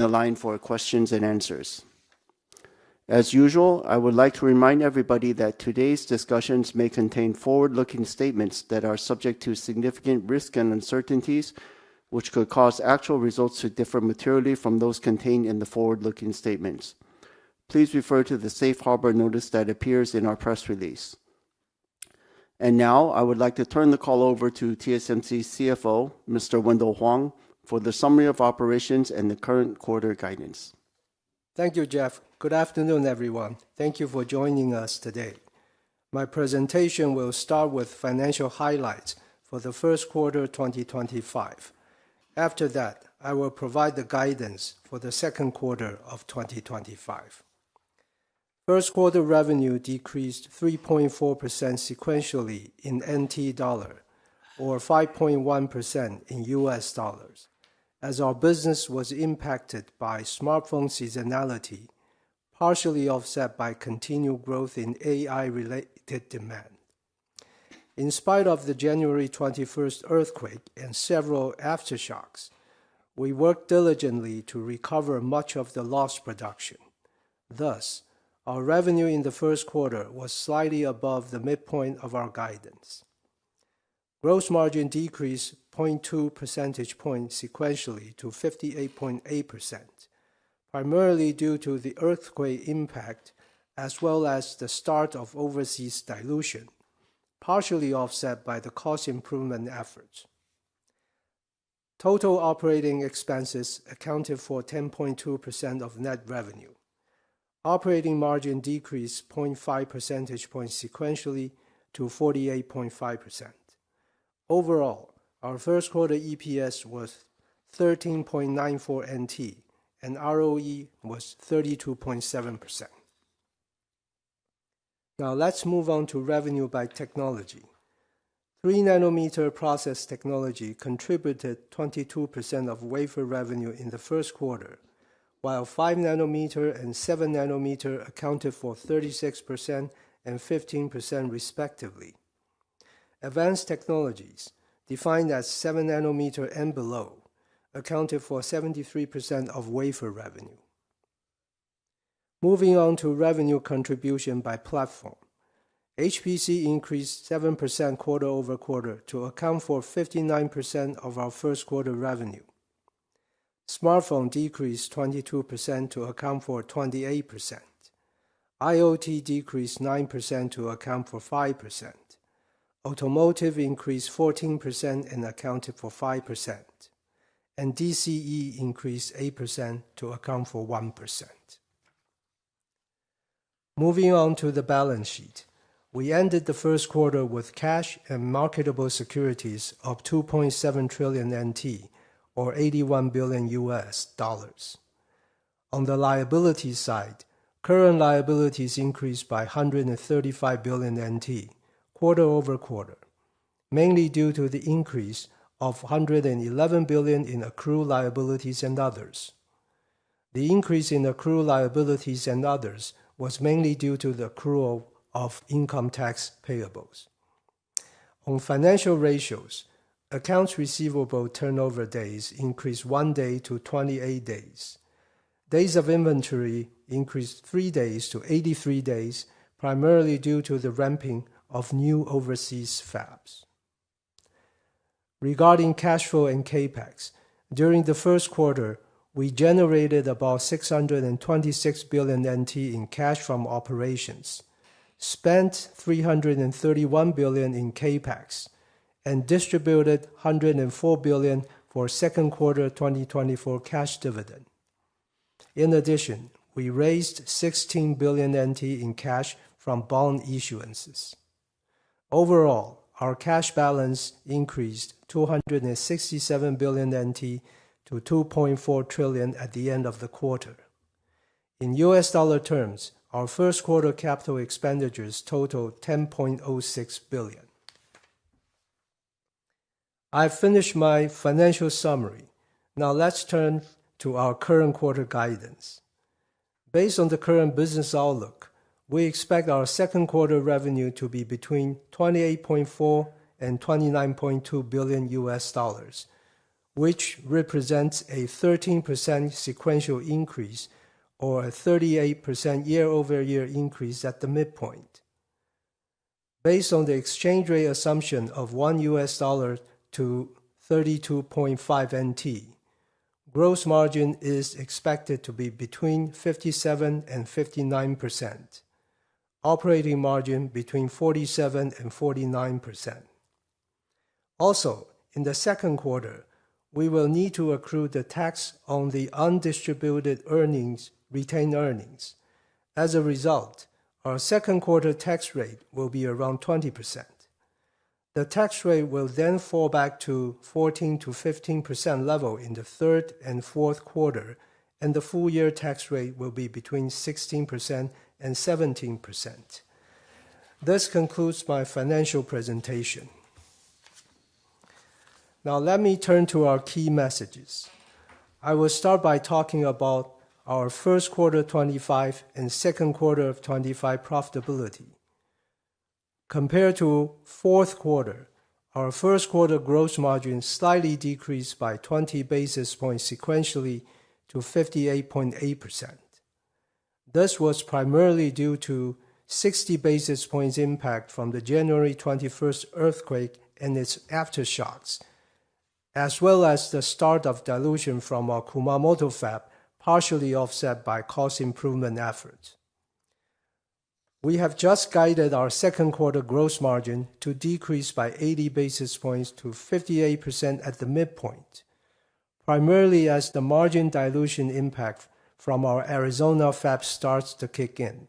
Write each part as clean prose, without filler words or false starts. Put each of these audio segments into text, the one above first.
the line for questions and answers. As usual, I would like to remind everybody that today's discussions may contain forward-looking statements that are subject to significant risk and uncertainties, which could cause actual results to differ materially from those contained in the forward-looking statements. Please refer to the safe harbor notice that appears in our press release. And now, I would like to turn the call over to TSMC's CFO, Mr. Wendell Huang, for the summary of operations and the current quarter guidance. Thank you, Jeff. Good afternoon, everyone. Thank you for joining us today. My presentation will start with financial highlights for the first quarter 2025. After that, I will provide the guidance for the second quarter of 2025. First quarter revenue decreased 3.4% sequentially in NT dollar, or 5.1% in US dollars, as our business was impacted by smartphone seasonality, partially offset by continued growth in AI-related demand. In spite of the January 21st earthquake and several aftershocks, we worked diligently to recover much of the lost production. Thus, our revenue in the first quarter was slightly above the midpoint of our guidance. Gross margin decreased 0.2 percentage points sequentially to 58.8%, primarily due to the earthquake impact as well as the start of overseas dilution, partially offset by the cost improvement efforts. Total operating expenses accounted for 10.2% of net revenue. Operating margin decreased 0.5 percentage points sequentially to 48.5%. Overall, our first quarter EPS was 13.94 NT, and ROE was 32.7%. Now let's move on to revenue by technology. 3nm process technology contributed 22% of wafer revenue in the first quarter, while 5nm and 7nm accounted for 36% and 15% respectively. Advanced technologies, defined as 7nm and below, accounted for 73% of wafer revenue. Moving on to revenue contribution by platform. HPC increased 7% quarter over quarter to account for 59% of our first quarter revenue. Smartphone decreased 22% to account for 28%. IoT decreased 9% to account for 5%. Automotive increased 14% and accounted for 5%. And DCE increased 8% to account for 1%. Moving on to the balance sheet. We ended the first quarter with cash and marketable securities of 2.7 trillion NT, or $81 billion. On the liability side, current liabilities increased by 135 billion NT, quarter over quarter, mainly due to the increase of 111 billion in accrued liabilities and others. The increase in accrued liabilities and others was mainly due to the accrual of income tax payables. On financial ratios, accounts receivable turnover days increased 1 day to 28 days. Days of inventory increased 3 days to 83 days, primarily due to the ramping of new overseas fabs. Regarding cash flow and CAPEX, during the first quarter, we generated about 626 billion NT in cash from operations, spent 331 billion in CAPEX, and distributed 104 billion for second quarter 2024 cash dividend. In addition, we raised 16 billion NT in cash from bond issuances. Overall, our cash balance increased 267 billion NT to 2.4 trillion at the end of the quarter. In US dollar terms, our first quarter capital expenditures totaled $10.06 billion. I've finished my financial summary. Now let's turn to our current quarter guidance. Based on the current business outlook, we expect our second quarter revenue to be between $28.4 and $29.2 billion, which represents a 13% sequential increase or a 38% year-over-year increase at the midpoint. Based on the exchange rate assumption of $1 to 32.5 NT, gross margin is expected to be between 57 and 59%, operating margin between 47 and 49%. Also, in the second quarter, we will need to accrue the tax on the undistributed earnings, retained earnings. As a result, our second quarter tax rate will be around 20%. The tax rate will then fall back to 14 to 15% level in the third and fourth quarter, and the full year tax rate will be between 16% and 17%. This concludes my financial presentation. Now let me turn to our key messages. I will start by talking about our first quarter 25 and second quarter of 25 profitability. Compared to fourth quarter, our first quarter gross margin slightly decreased by 20 basis points sequentially to 58.8%. This was primarily due to 60 basis points impact from the January 21st earthquake and its aftershocks, as well as the start of dilution from our Kumamoto fab, partially offset by cost improvement efforts. We have just guided our second quarter gross margin to decrease by 80 basis points to 58% at the midpoint, primarily as the margin dilution impact from our Arizona fab starts to kick in.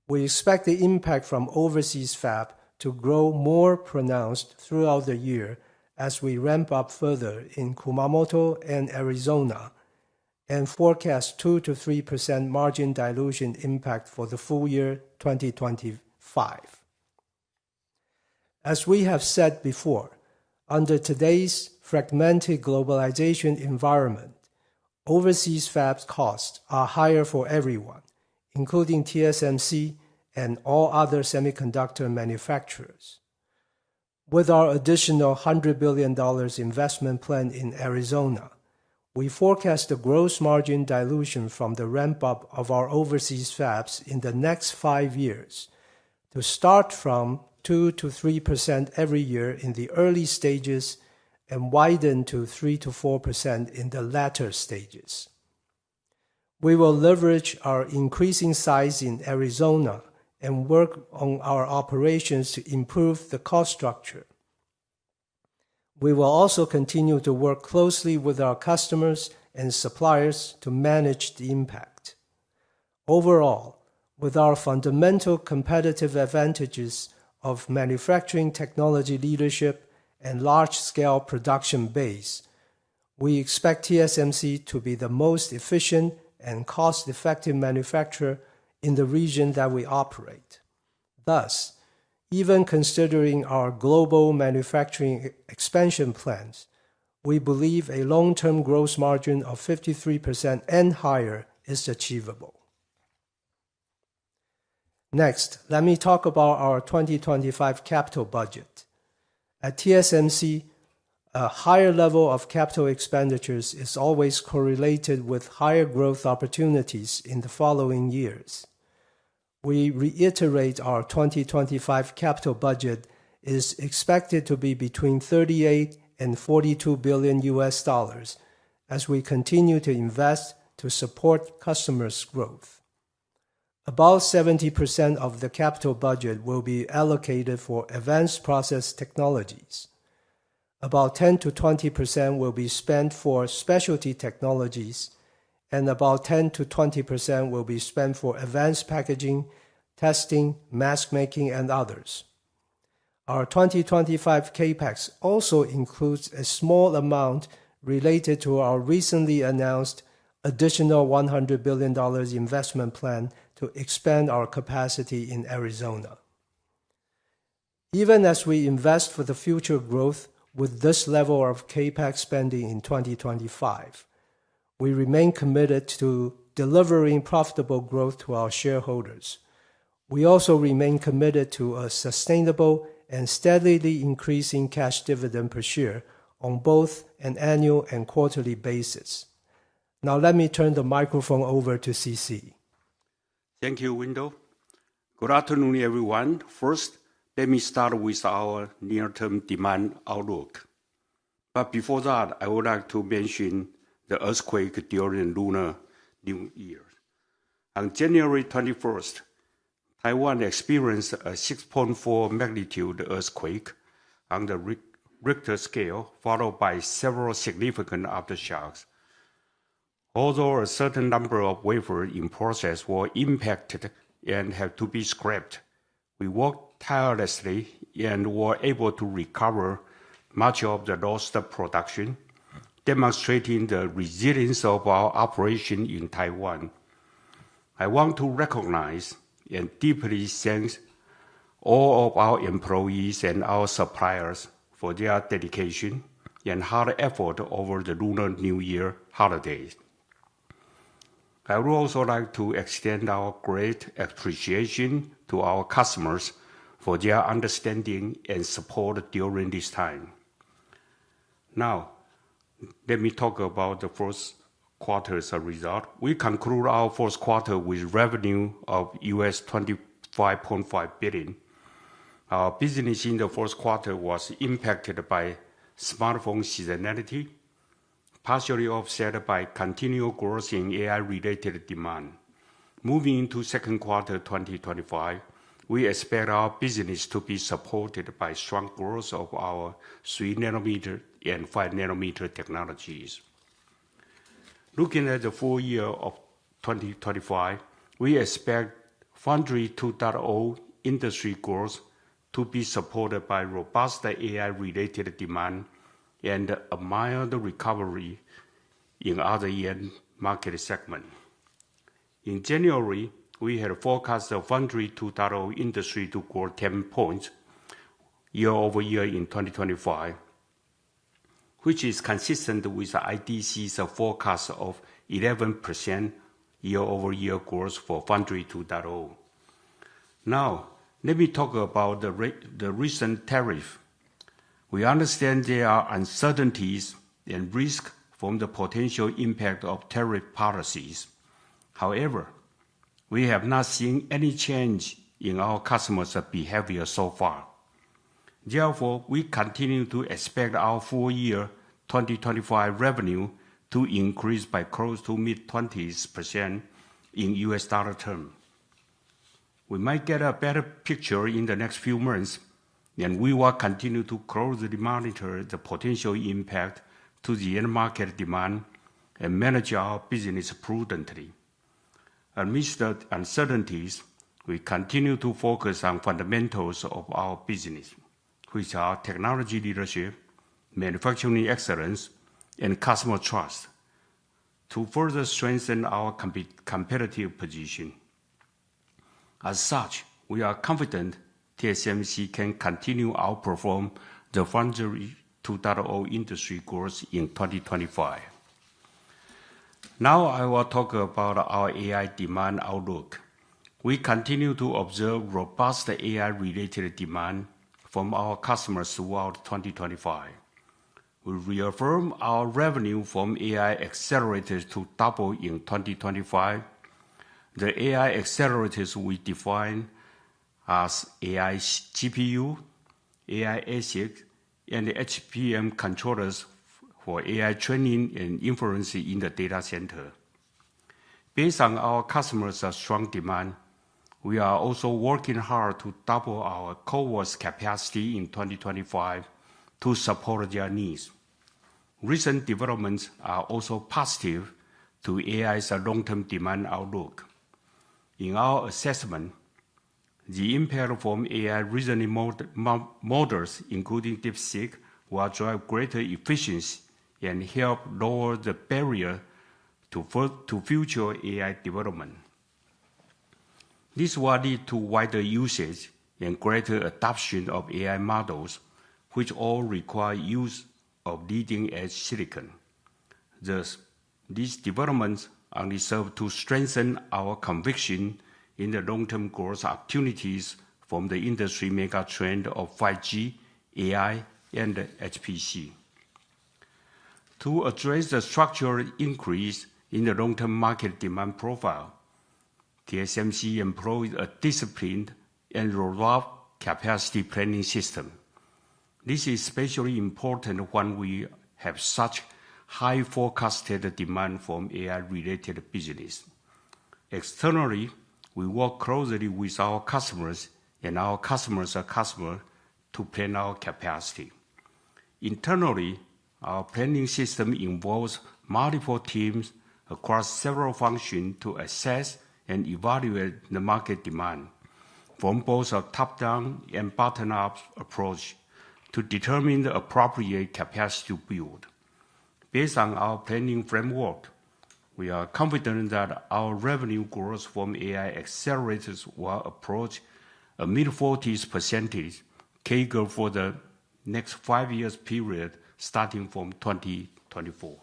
We expect the impact from overseas fab to grow more pronounced throughout the year as we ramp up further in Kumamoto and Arizona, and forecast 2 to 3% margin dilution impact for the full year 2025. As we have said before, under today's fragmented globalization environment, overseas fabs costs are higher for everyone, including TSMC and all other semiconductor manufacturers. With our additional $100 billion investment plan in Arizona, we forecast the gross margin dilution from the ramp-up of our overseas fabs in the next 5 years to start from 2 to 3% every year in the early stages and widen to 3 to 4% in the latter stages. We will leverage our increasing size in Arizona and work on our operations to improve the cost structure. We will also continue to work closely with our customers and suppliers to manage the impact. Overall, with our fundamental competitive advantages of manufacturing technology leadership and large-scale production base, we expect TSMC to be the most efficient and cost-effective manufacturer in the region that we operate. Thus, even considering our global manufacturing expansion plans, we believe a long-term gross margin of 53% and higher is achievable. Next, let me talk about our 2025 capital budget. At TSMC, a higher level of capital expenditures is always correlated with higher growth opportunities in the following years. We reiterate our 2025 capital budget is expected to be between $38 and $42 billion as we continue to invest to support customers' growth. About 70% of the capital budget will be allocated for advanced process technologies. About 10 to 20% will be spent for specialty technologies, and about 10 to 20% will be spent for advanced packaging, testing, mask making, and others. Our 2025 CAPEX also includes a small amount related to our recently announced additional $100 billion investment plan to expand our capacity in Arizona. Even as we invest for the future growth with this level of CAPEX spending in 2025, we remain committed to delivering profitable growth to our shareholders. We also remain committed to a sustainable and steadily increasing cash dividend per share on both an annual and quarterly basis. Now let me turn the microphone over to CC. Thank you, Wendell. Good afternoon, everyone. First, let me start with our near-term demand outlook. But before that, I would like to mention the earthquake during Lunar New Year. On January 21st, Taiwan experienced a 6.4 magnitude earthquake on the Richter scale, followed by several significant aftershocks. Although a certain number of wafers in process were impacted and had to be scrapped, we worked tirelessly and were able to recover much of the lost production, demonstrating the resilience of our operation in Taiwan. I want to recognize and deeply thank all of our employees and our suppliers for their dedication and hard effort over the Lunar New Year holidays. I would also like to extend our great appreciation to our customers for their understanding and support during this time. Now, let me talk about the first quarter's result. We conclude our first quarter with revenue of US $25.5 billion. Our business in the first quarter was impacted by smartphone seasonality, partially offset by continual growth in AI-related demand. Moving into second quarter 2025, we expect our business to be supported by strong growth of our 3nm and 5nm technologies. Looking at the full year of 2025, we expect Foundry 2.0 industry growth to be supported by robust AI-related demand and a mild recovery in other end market segments. In January, we had forecast the Foundry 2.0 industry to grow 10 points year over year in 2025, which is consistent with the IDC's forecast of 11% year-over-year growth for Foundry 2.0. Now, let me talk about the recent tariff. We understand there are uncertainties and risks from the potential impact of tariff policies. However, we have not seen any change in our customers' behavior so far. Therefore, we continue to expect our full year 2025 revenue to increase by close to mid-20% in US dollar terms. We might get a better picture in the next few months, and we will continue to closely monitor the potential impact to the end market demand and manage our business prudently. Amidst the uncertainties, we continue to focus on fundamentals of our business, which are technology leadership, manufacturing excellence, and customer trust, to further strengthen our competitive position. As such, we are confident TSMC can continue to outperform the Foundry 2.0 industry growth in 2025. Now I will talk about our AI demand outlook. We continue to observe robust AI-related demand from our customers throughout 2025. We reaffirm our revenue from AI accelerators to double in 2025. The AI accelerators we define as AI GPU, AI ASIC, and HBM controllers for AI training and inference in the data center. Based on our customers' strong demand, we are also working hard to double our CoWoS capacity in 2025 to support their needs. Recent developments are also positive to AI's long-term demand outlook. In our assessment, the impact from AI reasoning models, including DeepSeek, will drive greater efficiency and help lower the barrier to future AI development. This will lead to wider usage and greater adoption of AI models, which all require use of leading-edge silicon. Thus, these developments only serve to strengthen our conviction in the long-term growth opportunities from the industry megatrend of 5G, AI, and HPC. To address the structural increase in the long-term market demand profile, TSMC employs a disciplined and robust capacity planning system. This is especially important when we have such high forecasted demand from AI-related business. Externally, we work closely with our customers and our customers' customers to plan our capacity. Internally, our planning system involves multiple teams across several functions to assess and evaluate the market demand from both a top-down and bottom-up approach to determine the appropriate capacity to build. Based on our planning framework, we are confident that our revenue growth from AI accelerators will approach a mid-40s% CAGR for the next 5 years period starting from 2024.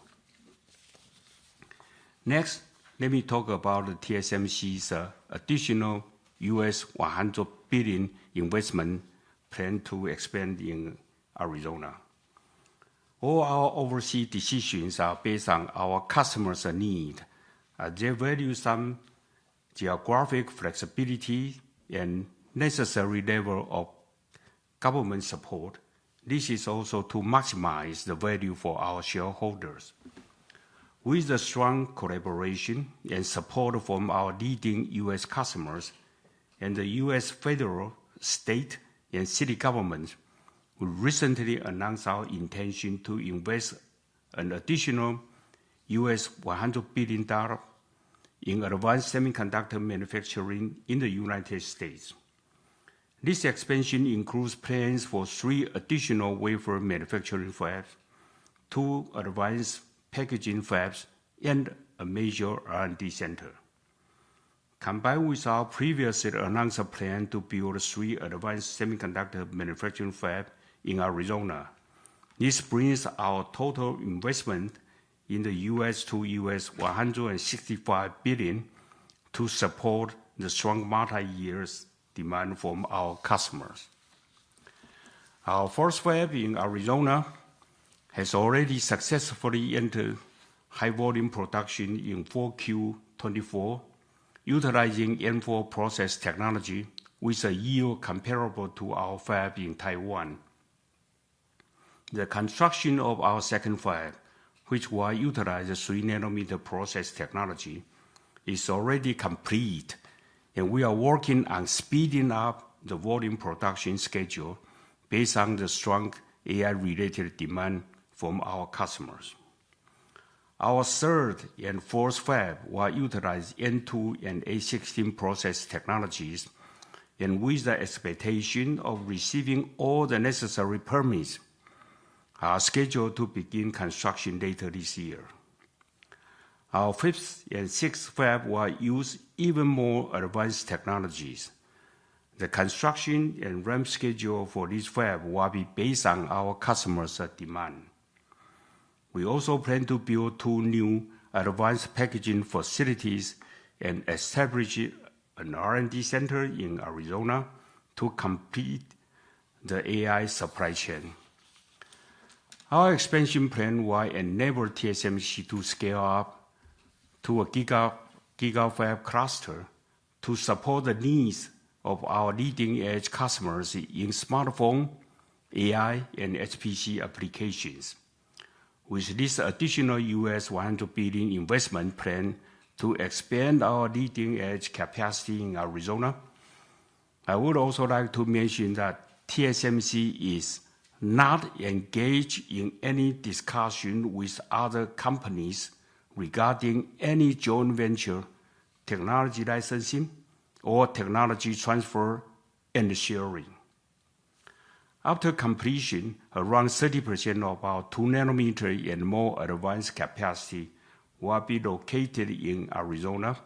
Next, let me talk about TSMC's additional US $100 billion investment plan to expand in Arizona. All our overseas decisions are based on our customers' need. They value some geographic flexibility and necessary level of government support. This is also to maximize the value for our shareholders. With the strong collaboration and support from our leading U.S. customers and the U.S. federal, state, and city governments, we recently announced our intention to invest an additional US $100 billion in advanced semiconductor manufacturing in the United States. This expansion includes plans for 3 additional wafer manufacturing fabs, 2 advanced packaging fabs, and a major R&D center. Combined with our previously announced plan to build 3 advanced semiconductor manufacturing fabs in Arizona, this brings our total investment in the U.S. to US $165 billion to support the strong multi-year demand from our customers. Our first fab in Arizona has already successfully entered high-volume production in 4Q24, utilizing N4 process technology with a yield comparable to our fab in Taiwan. The construction of our second fab, which will utilize the 3nm process technology, is already complete, and we are working on speeding up the volume production schedule based on the strong AI-related demand from our customers. Our third and fourth fab will utilize N2 and A16 process technologies, and with the expectation of receiving all the necessary permits, are scheduled to begin construction later this year. Our fifth and sixth fab will use even more advanced technologies. The construction and ramp schedule for this fab will be based on our customers' demand. We also plan to build 2 new advanced packaging facilities and establish an R&D center in Arizona to complete the AI supply chain. Our expansion plan will enable TSMC to scale up to a gigafab cluster to support the needs of our leading-edge customers in smartphone, AI, and HPC applications. With this additional US $100 billion investment plan to expand our leading-edge capacity in Arizona, I would also like to mention that TSMC is not engaged in any discussion with other companies regarding any joint venture, technology licensing, or technology transfer and sharing. After completion, around 30% of our 2nm and more advanced capacity will be located in Arizona,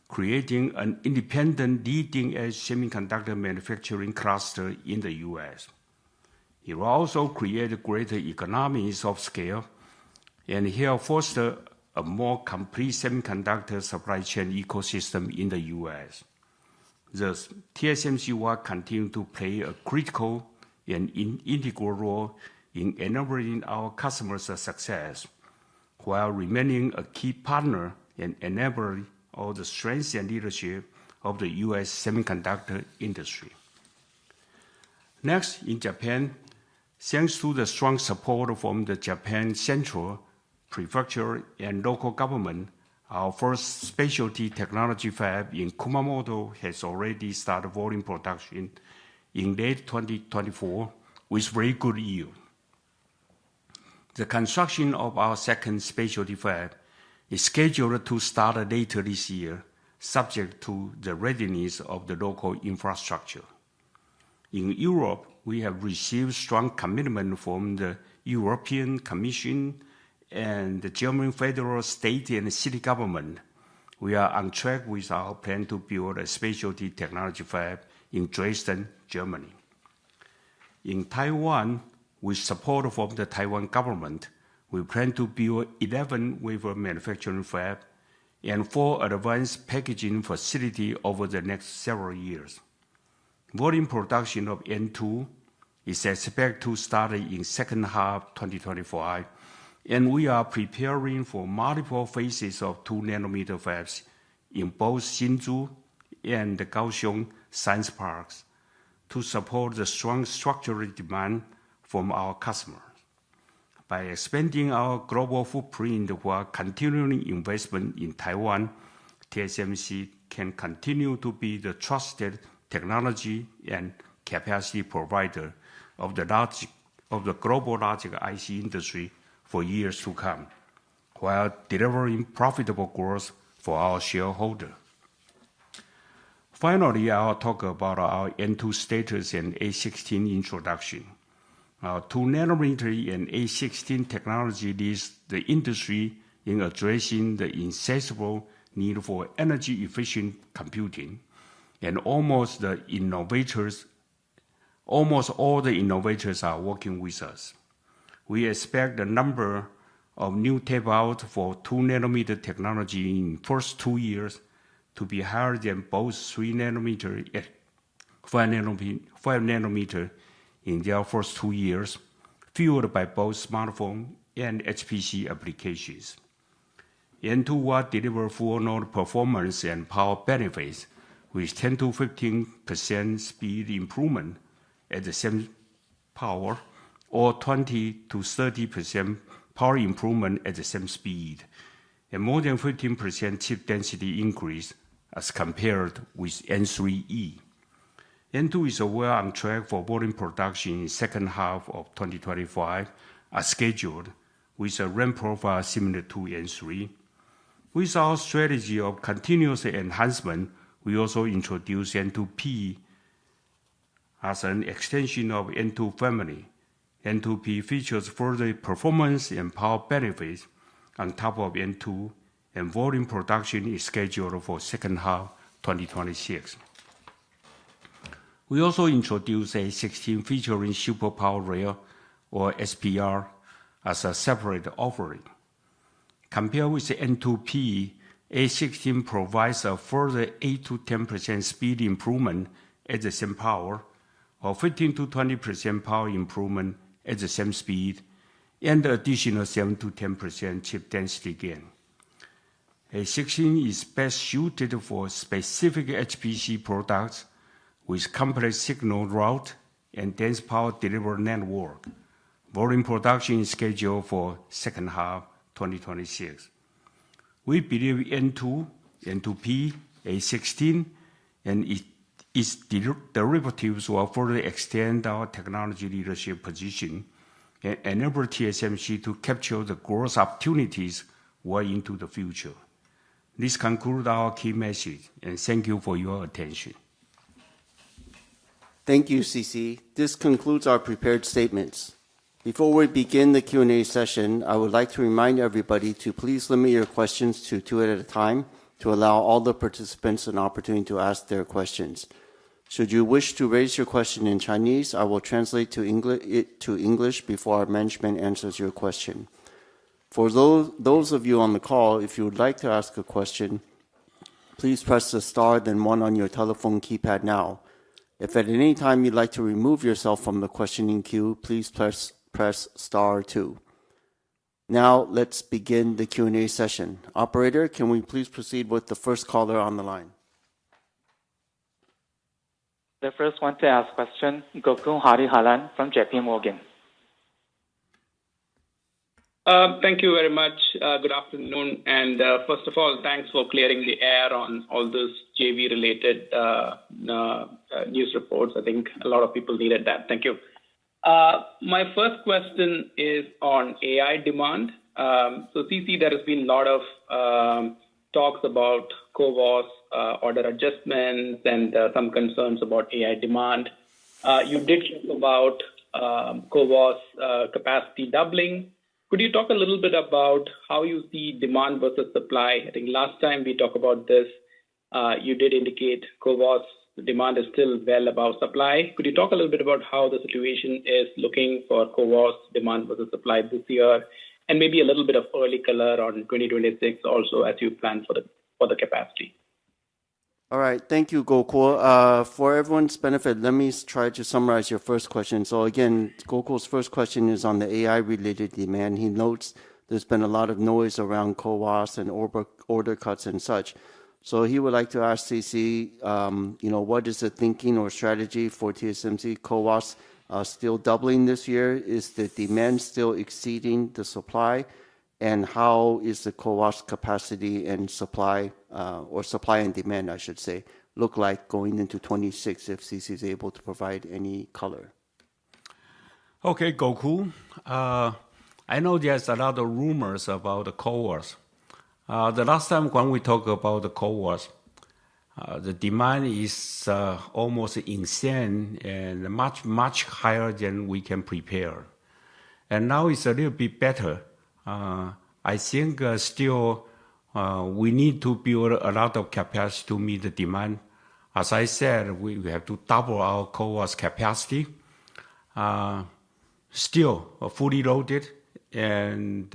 creating an independent leading-edge semiconductor manufacturing cluster in the U.S. It will also create greater economies of scale and help foster a more complete semiconductor supply chain ecosystem in the U.S. Thus, TSMC will continue to play a critical and integral role in enabling our customers' success while remaining a key partner and enabling all the strength and leadership of the U.S. semiconductor industry. Next, in Japan, thanks to the strong support from the Japan Central, Prefecture, and local government, our first specialty technology fab in Kumamoto has already started volume production in late 2024 with very good yield. The construction of our second specialty fab is scheduled to start later this year, subject to the readiness of the local infrastructure. In Europe, we have received strong commitment from the European Commission and the German federal, state, and city government. We are on track with our plan to build a specialty technology fab in Dresden, Germany. In Taiwan, with support from the Taiwan government, we plan to build 11 wafer manufacturing fab and 4 advanced packaging facilities over the next several years. Volume production of N2 is expected to start in second half 2025, and we are preparing for multiple phases of 2nm fabs in both Hsinchu and the Kaohsiung science parks to support the strong structural demand from our customers. By expanding our global footprint while continuing investment in Taiwan, TSMC can continue to be the trusted technology and capacity provider of the global logic IC industry for years to come, while delivering profitable growth for our shareholders. Finally, I'll talk about our N2 status and A16 introduction. Our 2nm and A16 technology leads the industry in addressing the insatiable need for energy-efficient computing, and almost all the innovators are working with us. We expect the number of new tape-out for 2nm technology in first 2 years to be higher than both 3nm and 5nm in their first 2 years, fueled by both smartphone and HPC applications. N2 will deliver full node performance and power benefits with 10 to 15% speed improvement at the same power, or 20 to 30% power improvement at the same speed, and more than 15% chip density increase as compared with N3E. N2 is well on track for volume production in second half of 2025 as scheduled, with a ramp profile similar to N3. With our strategy of continuous enhancement, we also introduced N2P as an extension of N2 family. N2P features further performance and power benefits on top of N2, and volume production is scheduled for second half 2026. We also introduced A16 featuring Super Power Rail, or SPR, as a separate offering. Compared with the N2P, A16 provides a further 8 to 10% speed improvement at the same power, or 15 to 20% power improvement at the same speed, and additional 7 to 10% chip density gain. A16 is best suited for specific HPC products with complex signal route and dense power delivery network. Volume production is scheduled for second half 2026. We believe N2, N2P, A16, and its derivatives will further extend our technology leadership position and enable TSMC to capture the growth opportunities well into the future. This concludes our key message, and thank you for your attention. Thank you, CC. This concludes our prepared statements. Before we begin the Q&A session, I would like to remind everybody to please limit your questions to 2 at a time to allow all the participants an opportunity to ask their questions. Should you wish to raise your question in Chinese, I will translate it to English before our management answers your question. For those of you on the call, if you would like to ask a question, please press the star then 1 on your telephone keypad now. If at any time you'd like to remove yourself from the questioning queue, please press star 2. Now let's begin the Q&A session. Operator, can we please proceed with the first caller on the line? The first one to ask question, Gokul Hariharan from JP Morgan. Thank you very much. Good afternoon. And first of all, thanks for clearing the air on all those JV-related news reports. I think a lot of people needed that. Thank you. My first question is on AI demand. So CC, there has been a lot of talks about CoWoS order adjustments and some concerns about AI demand. You did talk about CoWoS capacity doubling. Could you talk a little bit about how you see demand versus supply? I think last time we talked about this, you did indicate CoWoS demand is still well above supply. Could you talk a little bit about how the situation is looking for CoWoS demand versus supply this year, and maybe a little bit of early color on 2026 also as you plan for the capacity? All right. Thank you, Gokul. For everyone's benefit, let me try to summarize your first question. So again, Gokul's first question is on the AI-related demand. He notes there's been a lot of noise around CoWoS and order cuts and such. So he would like to ask CC, what is the thinking or strategy for TSMC? CoWoS still doubling this year? Is the demand still exceeding the supply? And how is the CoWoS capacity and supply, or supply and demand, I should say, look like going into 26 if CC is able to provide any color? Okay, Gokul. I know there's a lot of rumors about the CoWoS. The last time when we talked about the CoWoS, the demand is almost insane and much, much higher than we can prepare. And now it's a little bit better. I think still we need to build a lot of capacity to meet the demand. As I said, we have to double our CoWoS capacity. Still fully loaded. And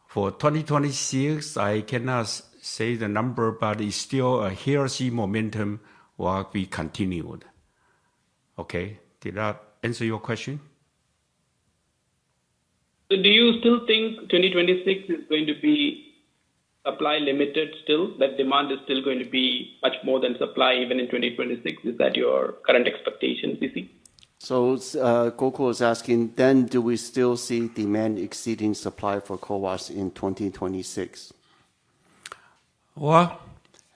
for 2026, I cannot say the number, but it's still a healthy momentum will be continued. Okay, did that answer your question? So do you still think 2026 is going to be supply limited still? That demand is still going to be much more than supply even in 2026? Is that your current expectation, CC? So Gokul is asking, then do we still see demand exceeding supply for CoWoS in 2026? Well,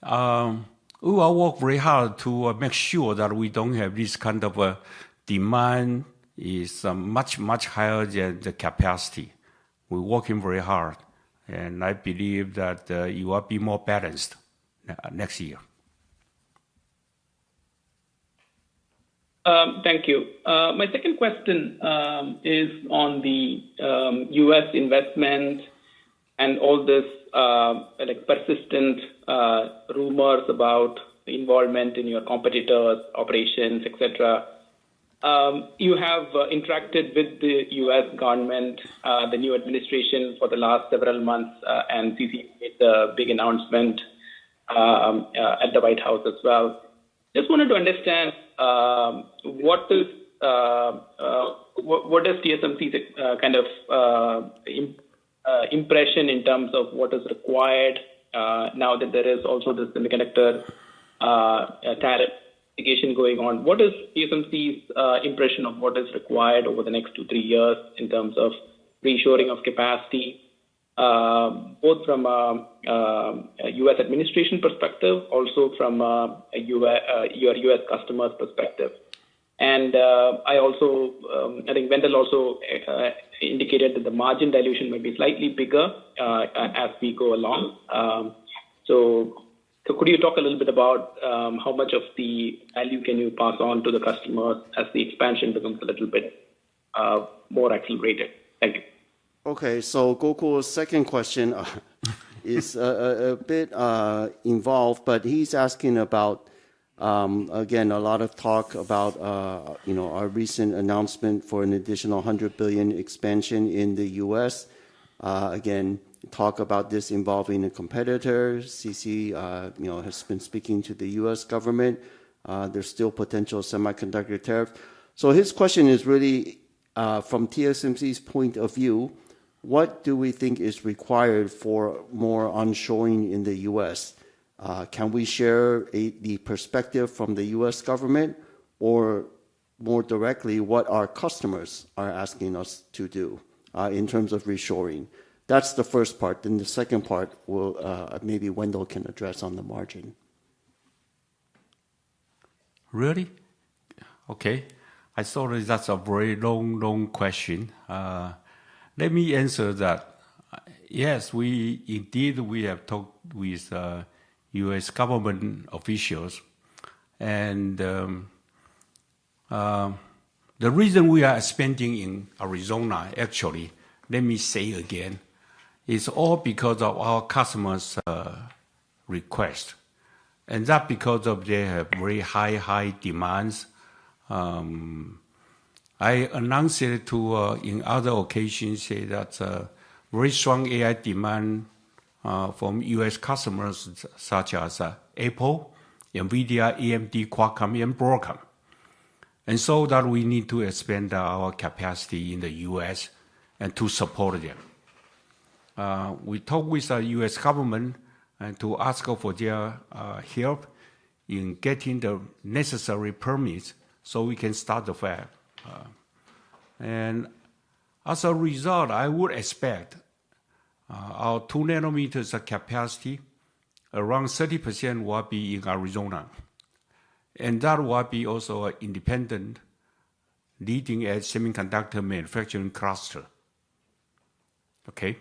we will work very hard to make sure that we don't have this kind of demand is much, much higher than the capacity. We're working very hard, and I believe that it will be more balanced next year. Thank you. My second question is on the U.S. investment and all this persistent rumors about involvement in your competitors' operations, etc. You have interacted with the U.S. government, the new administration for the last several months, and CC made the big announcement at the White House as well. Just wanted to understand what is TSMC's kind of impression in terms of what is required now that there is also the semiconductor tariff investigation going on. What is TSMC's impression of what is required over the next 2-3 years in terms of reshoring of capacity, both from a U.S. administration perspective, also from your U.S. customers' perspective? And I think Wendell also indicated that the margin dilution may be slightly bigger as we go along. So could you talk a little bit about how much of the value can you pass on to the customers as the expansion becomes a little bit more accelerated? Thank you. Okay, so Gokul's second question is a bit involved, but he's asking about, again, a lot of talk about, our recent announcement for an additional $100 billion expansion in the U.S. Again, talk about this involving a competitor. CC, has been speaking to the U.S. government. There's still potential semiconductor tariff. So his question is really, from TSMC's point of view, what do we think is required for more onshoring in the U.S.? Can we share the perspective from the U.S. government, or more directly, what our customers are asking us to do in terms of reshoring? That's the first part. Then the second part will maybe Wendell can address on the margin. Really? Okay. I thought that's a very long question. Let me answer that. Yes, we have talked with U.S. government officials, and the reason we are expanding in Arizona, actually, let me say again, is all because of our customers' request, and that because of they have very high demands. I announced it to in other occasions, say that very strong AI demand from U.S. customers such as Apple, NVIDIA, AMD, Qualcomm, and Broadcom. And so that we need to expand our capacity in the U.S. and to support them. We talk with the U.S. government and to ask for their help in getting the necessary permits so we can start the fab. And as a result, I would expect our 2 nanometers of capacity, around 30% will be in Arizona. And that will be also an independent leading edge semiconductor manufacturing cluster. Okay?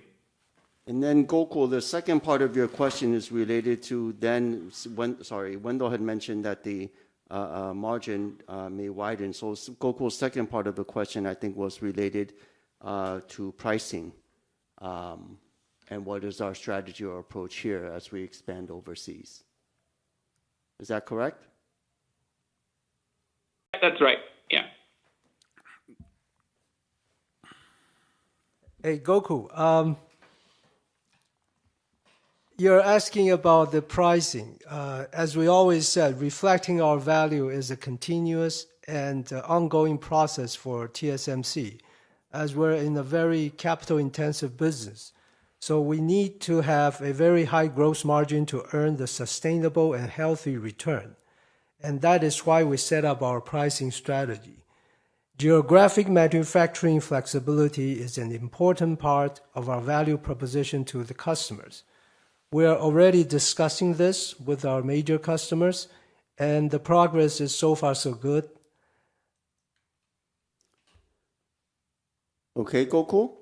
And then Gokul, the second part of your question is related to Wendell had mentioned that the margin may widen. So Gokul's second part of the question, I think, was related to pricing. And what is our strategy or approach here as we expand overseas? Is that correct? That's right. Yeah. Hey, Gokul, you're asking about the pricing. As we always said, reflecting our value is a continuous and ongoing process for TSMC, as we're in a very capital-intensive business. So we need to have a very high gross margin to earn the sustainable and healthy return. And that is why we set up our pricing strategy. Geographic manufacturing flexibility is an important part of our value proposition to the customers. We are already discussing this with our major customers, and the progress is so far so good. Okay, Gokul?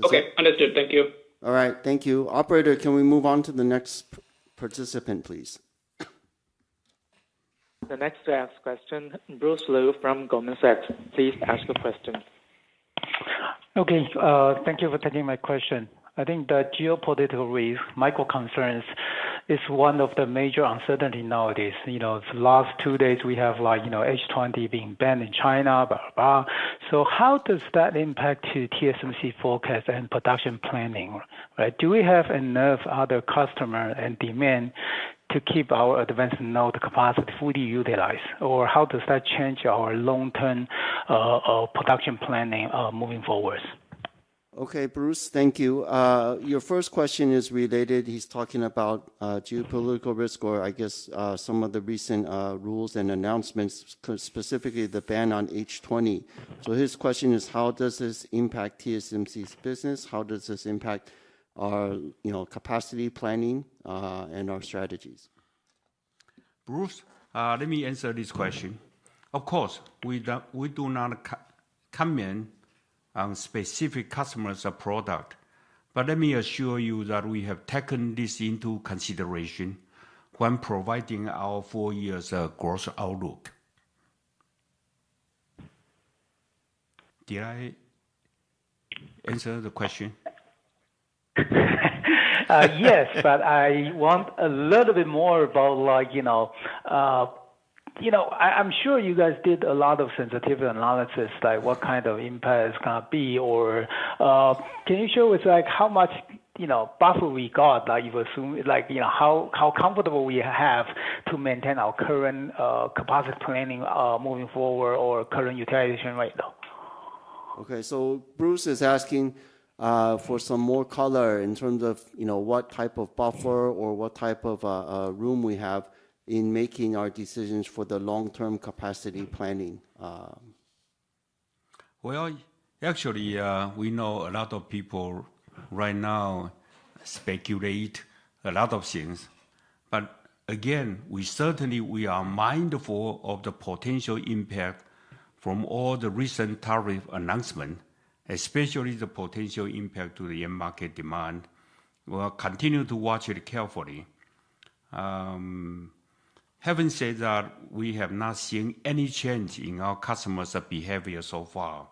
Okay, understood. Thank you. All right, thank you. Operator, can we move on to the next participant, please? The next to ask question, Bruce Liu from Goldman Sachs. Please ask your question. Okay, thank you for taking my question. I think the geopolitical risk, micro concerns, is one of the major uncertainty nowadays. The last 2 days we have H20 being banned in China, blah, blah, blah. So how does that impact to TSMC forecast and production planning? Right? Do we have enough other customer and demand to keep our advanced node capacity fully utilized? Or how does that change our long-term production planning moving forward? Okay, Bruce, thank you. Your first question is related, he's talking about geopolitical risk, or I guess some of the recent rules and announcements, specifically the ban on H20. So his question is, how does this impact TSMC's business? How does this impact our capacity planning and our strategies? Bruce, let me answer this question. Of course, we do not comment on specific customers or product, but let me assure you that we have taken this into consideration when providing our 4 years growth outlook. Did I answer the question? Yes, but I want a little bit more about I'm sure you guys did a lot of sensitivity analysis, like what kind of impact it's gonna be, or can you share with how much buffer we got? Like, you assume how comfortable we have to maintain our current capacity planning moving forward, or current utilization rate though? Okay, so Bruce is asking for some more color in terms of what type of buffer or what type of room we have in making our decisions for the long-term capacity planning. Well, actually, we know a lot of people right now speculate a lot of things, but again, we are mindful of the potential impact from all the recent tariff announcements, especially the potential impact to the end market demand. We'll continue to watch it carefully. Having said that, we have not seen any change in our customers' behavior so far.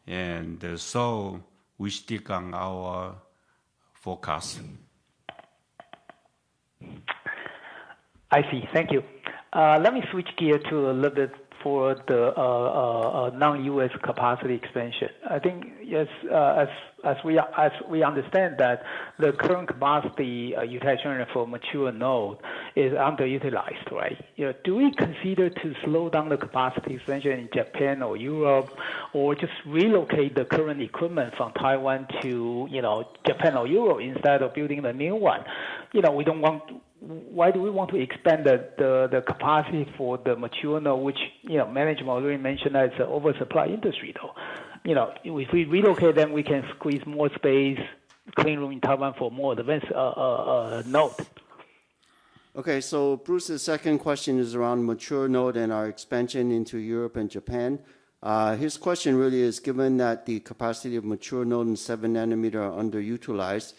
And so we stick on our forecast. I see. Thank you. Let me switch gear to a little bit for the non-U.S. capacity expansion. I think yes, as we understand that the current capacity utilization for mature node is underutilized, right? Do we consider to slow down the capacity expansion in Japan or Europe, or just relocate the current equipment from Taiwan to Japan or Europe instead of building the new one? We don't want. Why do we want to expand the capacity for the mature node, which management already mentioned that it's an oversupply industry, though. If we relocate them, we can squeeze more space, clean room in Taiwan for more advanced node. Okay, so Bruce's second question is around mature node and our expansion into Europe and Japan. His question really is, given that the capacity of mature node and 7 nanometer are underutilized,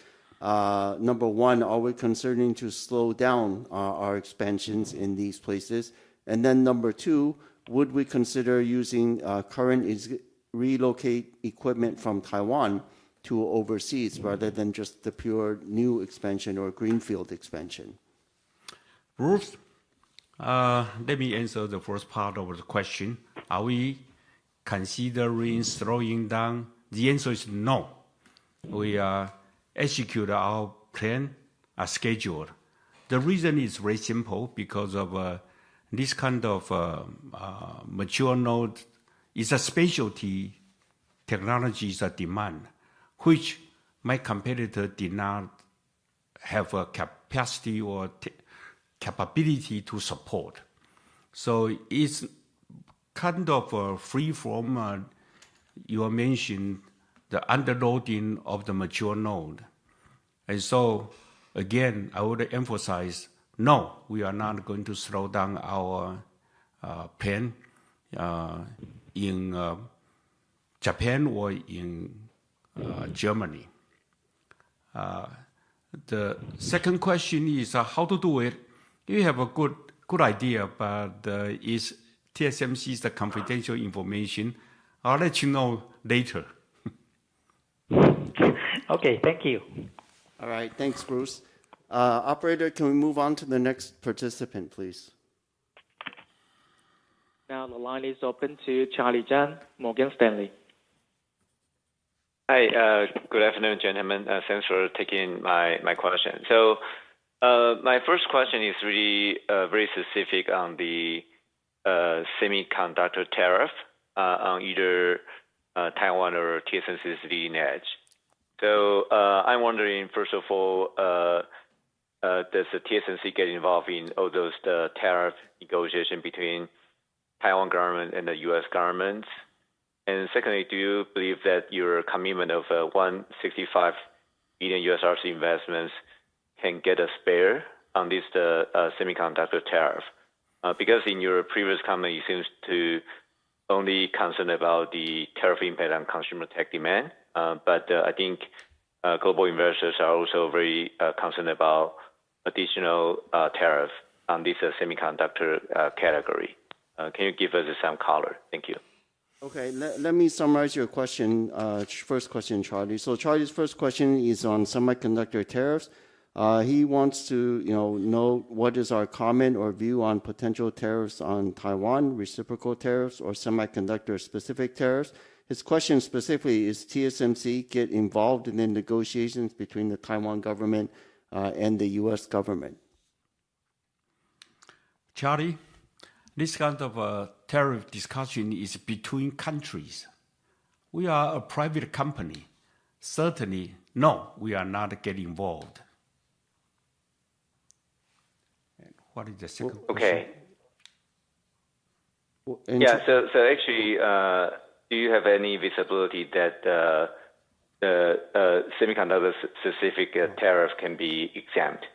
number one, are we considering to slow down our expansions in these places? And then number two, would we consider using current relocate equipment from Taiwan to overseas rather than just the pure new expansion or greenfield expansion? Bruce, let me answer the first part of the question. Are we considering slowing down? The answer is no. We execute our plan as scheduled. The reason is very simple, because of this kind of mature node is a specialty technologies demand, which my competitor did not have a capacity or capability to support. So it's kind of free from you mentioned the underloading of the mature node. And so, again, I would emphasize, no, we are not going to slow down our plan in Japan or in Germany. The second question is how to do it. You have a good idea, but is TSMC's the confidential information? I'll let you know later. Okay, thank you. All right, thanks, Bruce. Operator, can we move on to the next participant, please? Now the line is open to Charlie Chan, Morgan Stanley. Hi, good afternoon, gentlemen. Thanks for taking my question. So my first question is really very specific on the semiconductor tariff on either Taiwan or TSMC's leading edge. So I'm wondering, first of all, does the TSMC get involved in all those tariff negotiation between Taiwan government and the U.S. government? And secondly, do you believe that your commitment of $165 billion investments can get a spare on this semiconductor tariff? Because in your previous comment, you seem to only concerned about the tariff impact on consumer tech demand, but I think global investors are also very concerned about additional tariff on this semiconductor category. Can you give us some color? Thank you. Okay, let me summarize your question. First question, Charlie. So Charlie's first question is on semiconductor tariffs. He wants to know what is our comment or view on potential tariffs on Taiwan, reciprocal tariffs, or semiconductor-specific tariffs. His question specifically is TSMC get involved in the negotiations between the Taiwan government and the U.S. government? Charlie, this kind of tariff discussion is between countries. we are a private company. Certainly, no, we are not getting involved. And what is the second question? Okay. Yeah, so actually, do you have any visibility that the semiconductor-specific tariff can be exempt?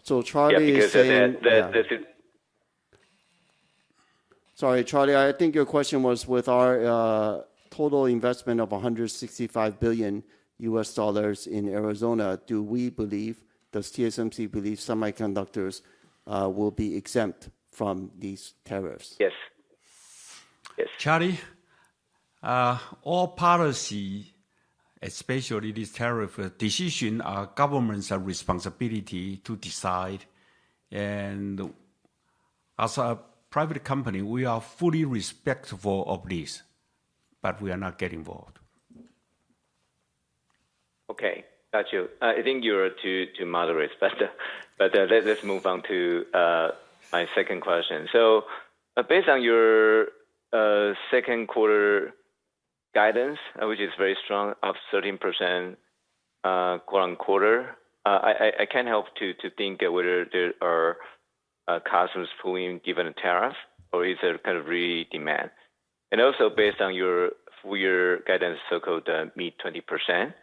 So Charlie is saying... Sorry, Charlie, I think your question was with our total investment of $165 billion in Arizona, does TSMC believe semiconductors will be exempt from these tariffs? Yes. Yes. Charlie, all policy, especially this tariff decision, are government's responsibility to decide. And as a private company, we are fully respectful of this, but we are not getting involved. Okay, got you. I think you're too moderate, but let's move on to my second question. So, based on your second quarter guidance, which is very strong, up 13% quarter-on-quarter, I can't help to think whether there are customers pulling given a tariff, or is there kind of really demand? And also, based on your full-year guidance, so-called mid-20%,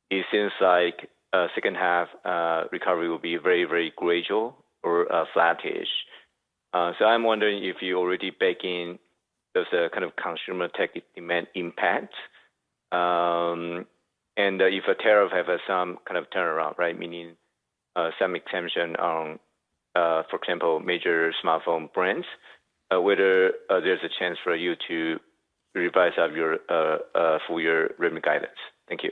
it seems like second half recovery will be very, very gradual or flattish. So I'm wondering if you already bake in those kind of consumer tech demand impact, and if a tariff have some kind of turnaround, right? Meaning some exemption on, for example, major smartphone brands, whether there's a chance for you to revise up your full-year revenue guidance. Thank you.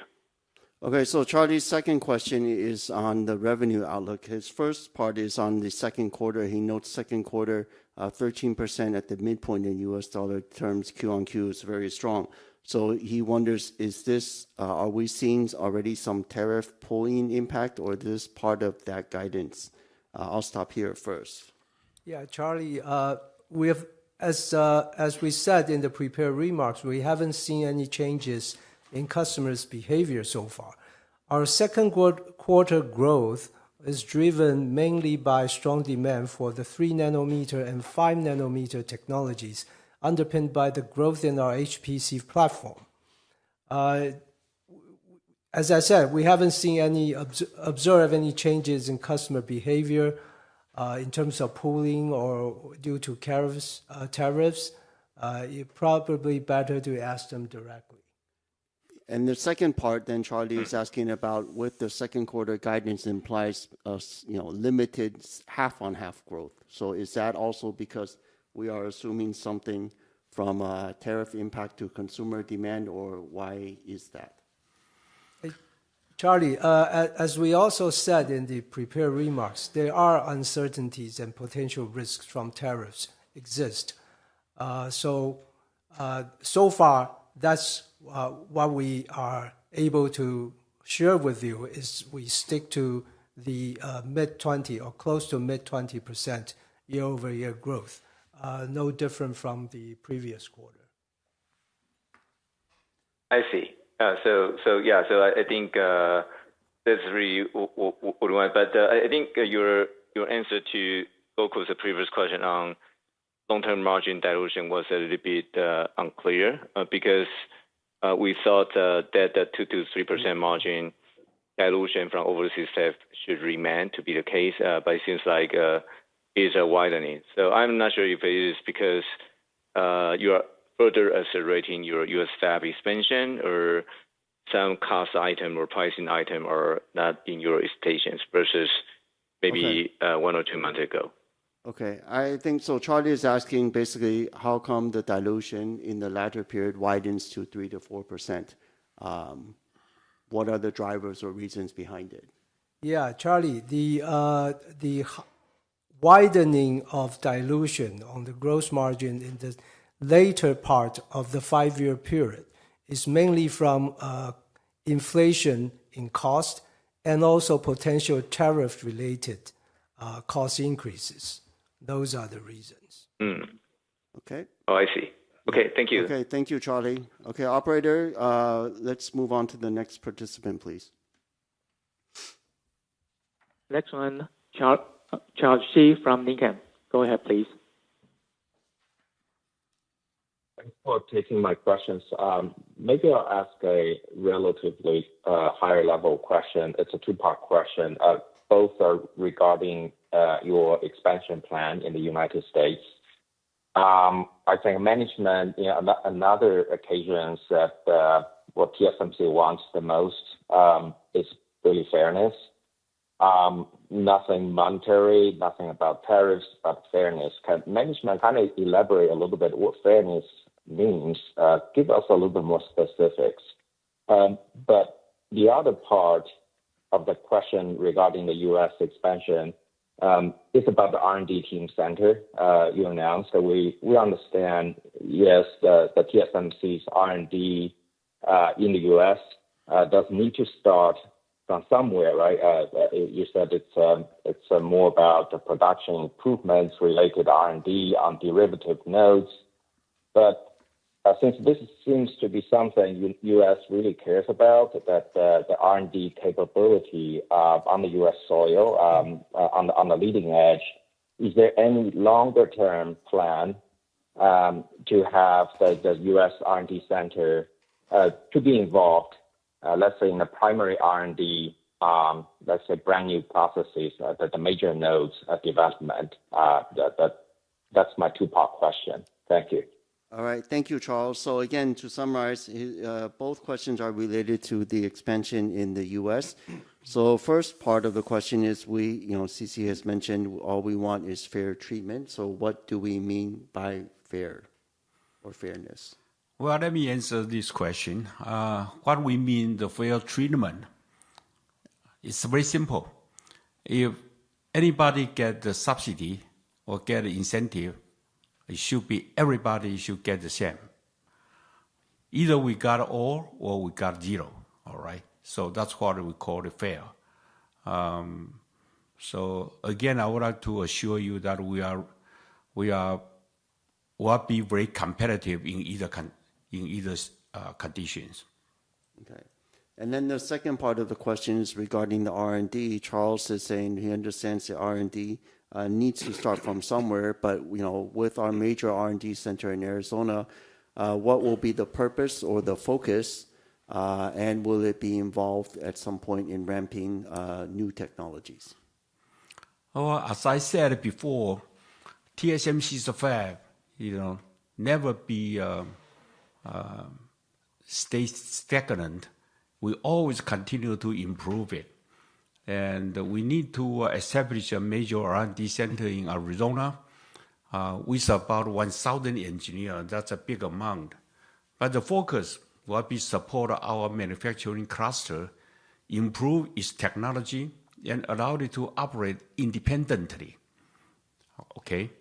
Okay, so Charlie's second question is on the revenue outlook. His first part is on the second quarter. He notes second quarter 13% at the midpoint in US dollar terms, Q on Q is very strong. So he wonders, is this, are we seeing already some tariff pulling impact, or is this part of that guidance? I'll stop here first. Yeah, Charlie, we have, as we said in the prepared remarks, we haven't seen any changes in customers' behavior so far. Our second quarter growth is driven mainly by strong demand for the 3 nanometer and 5 nanometer technologies, underpinned by the growth in our HPC platform. As I said, we haven't seen observe any changes in customer behavior in terms of pooling or due to tariffs. It's probably better to ask them directly. And the second part, then, Charlie is asking about what the second quarter guidance implies, limited half-on-half growth. So is that also because we are assuming something from tariff impact to consumer demand, or why is that? Charlie, as we also said in the prepared remarks, there are uncertainties and potential risks from tariffs exist. So far, that's what we are able to share with you is we stick to the mid-20 or close to mid-20% year-over-year growth, no different from the previous quarter. I see. So I think that's really what we want. But I think your answer to Gokul's previous question on long-term margin dilution was a little bit unclear because we thought that the 2 to 3% margin dilution from overseas theft should remain to be the case, but it seems like it's widening. So I'm not sure if it is because you are further accelerating your U.S. fab expansion, or some cost item or pricing item are not in your expectations versus maybe 1 or 2 months ago. Okay, I think so. Charlie is asking basically how come the dilution in the latter period widens to 3 to 4%. What are the drivers or reasons behind it? Yeah, Charlie, the widening of dilution on the gross margin in the later part of the 5-year period is mainly from inflation in cost and also potential tariff-related cost increases. Those are the reasons. Mm. Okay. Oh, I see. Okay, thank you. Okay, thank you, Charlie. Okay, operator, let's move on to the next participant, please. Next one, Charles Shi from Lincoln. Go ahead, please. Thanks for taking my questions. Maybe I'll ask a relatively higher level question. It's a two-part question. Both are regarding your expansion plan in the United States. I think management, on other occasions that what TSMC wants the most is really fairness. Nothing monetary, nothing about tariffs, but fairness. Can management kind of elaborate a little bit what fairness means? Give us a little bit more specifics. But the other part of the question regarding the U.S. expansion is about the R&D team center you announced. So we understand, yes, the TSMC's R&D in the U.S. does need to start from somewhere, right? You said it's more about the production improvements related to R&D on derivative nodes. But since this seems to be something U.S. really cares about, that the R&D capability on the U.S. soil, on the leading edge, is there any longer-term plan to have the U.S. R&D center to be involved, let's say in the primary R&D, let's say brand new processes, the major nodes development? That's my two-part question. Thank you. All right, thank you, Charles. So again, to summarize, both questions are related to the expansion in the U.S. So first part of the question is CC has mentioned all we want is fair treatment. So what do we mean by fair or fairness? Well, let me answer this question. What we mean the fair treatment is very simple. If anybody get the subsidy or get the incentive, it should be everybody should get the same. Either we got all or we got zero. All right. So that's what we call it fair. So again, I would like to assure you that will be very competitive in either conditions. Okay. And then the second part of the question is regarding the R&D. Charles is saying he understands the R&D needs to start from somewhere, but with our major R&D center in Arizona, what will be the purpose or the focus, and will it be involved at some point in ramping new technologies? Oh, as I said before, TSMC's fab, never be stay stagnant. We always continue to improve it. And we need to establish a major R&D center in Arizona with about 1,000 engineers. That's a big amount. But the focus will be support our manufacturing cluster, improve its technology, and allow it to operate independently. Okay?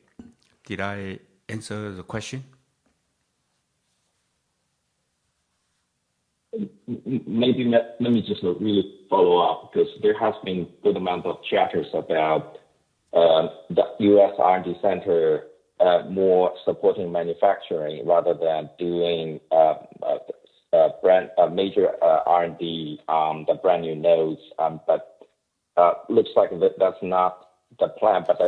Did I answer the question? Maybe let me just really follow up, because there has been a good amount of chatters about the U.S. R&D center more supporting manufacturing rather than doing major R&D on the brand new nodes. But looks like that's not the plan. But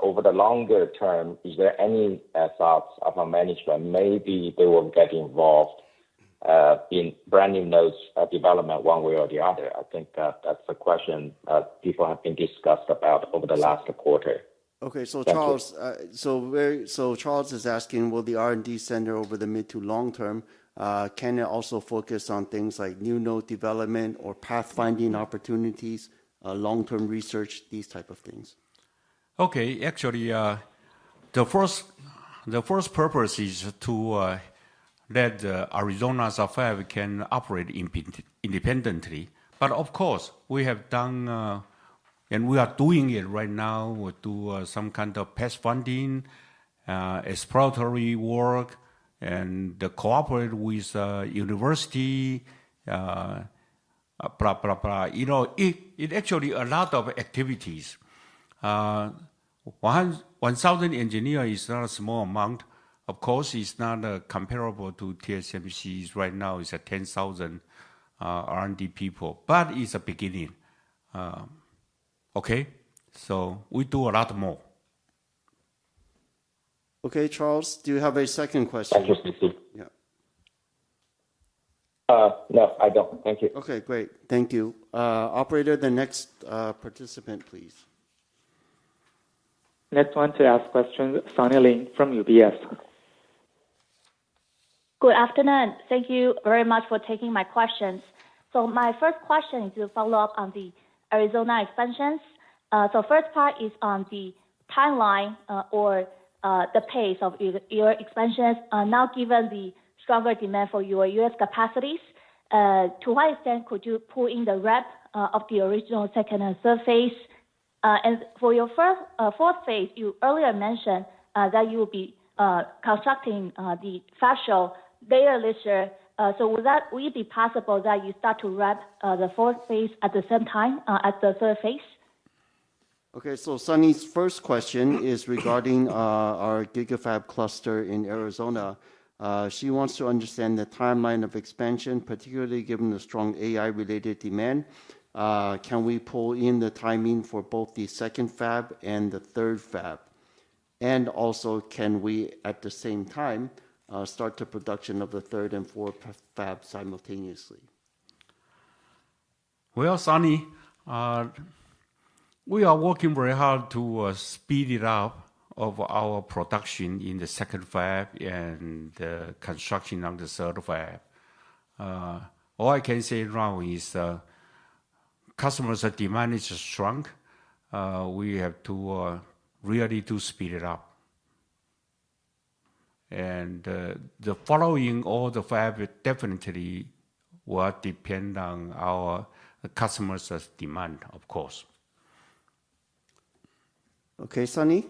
over the longer term, is there any thoughts of a management? Maybe they will get involved in brand new nodes development one way or the other. I think that's a question people have been discussed about over the last quarter. Okay, so Charles, so Charles is asking, will the R&D center over the mid to long term, can it also focus on things like new node development or pathfinding opportunities, long-term research, these type of things? Okay, actually, the first purpose is to that Arizona's fab can operate independently. But of course, we have done, and we are doing it right now. We do some kind of past funding, exploratory work, and cooperate with university, blah, blah, blah. It actually a lot of activities. 1,000 engineers is not a small amount. Of course, it's not comparable to TSMC's right now. It's a 10,000 R&D people, but it's a beginning. Okay, so we do a lot more. Okay, Charles, do you have a second question? Thank you, C.C. Yeah. No, I don't. Thank you. Okay, great. Thank you. Operator, the next participant, please. Next one to ask questions, Sunny Lin from UBS. Good afternoon. Thank you very much for taking my questions. So my first question is to follow up on the Arizona expansions. So first part is on the timeline or the pace of your expansions. Now, given the stronger demand for your U.S. capacities, to what extent could you pull in the rep of the original second and third phase? And for your fourth phase, you earlier mentioned that you will be constructing the fab show later this year. So would it be possible that you start to rep the fourth phase at the same time as the third phase? Okay, so Sunny's first question is regarding our GigaFab cluster in Arizona. She wants to understand the timeline of expansion, particularly given the strong AI-related demand. Can we pull in the timing for both the second fab and the third fab? And also, can we, at the same time, start the production of the third and fourth fab simultaneously? Well, Sunny, we are working very hard to speed it up of our production in the second fab and the construction of the third fab. All I can say now is customers' demand is strong. We have to really to speed it up. And the following all the fab definitely will depend on our customers' demand, of course. Okay, Sunny?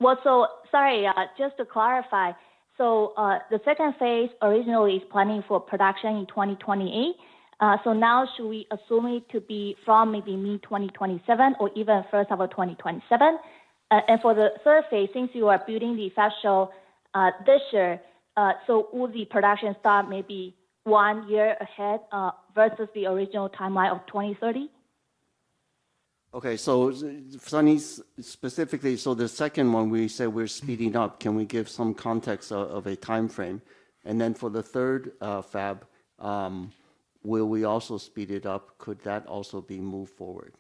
Well, so sorry, just to clarify. So the second phase originally is planning for production in 2028. So now should we assume it to be from maybe mid-2027 or even first half of 2027? And for the third phase, since you are building the fab show this year, so will the production start maybe 1 year ahead versus the original timeline of 2030? Okay, so Sunny, specifically, so the second one we said we're speeding up. Can we give some context of a time frame? And then for the third fab, will we also speed it up? Could that also be moved forward?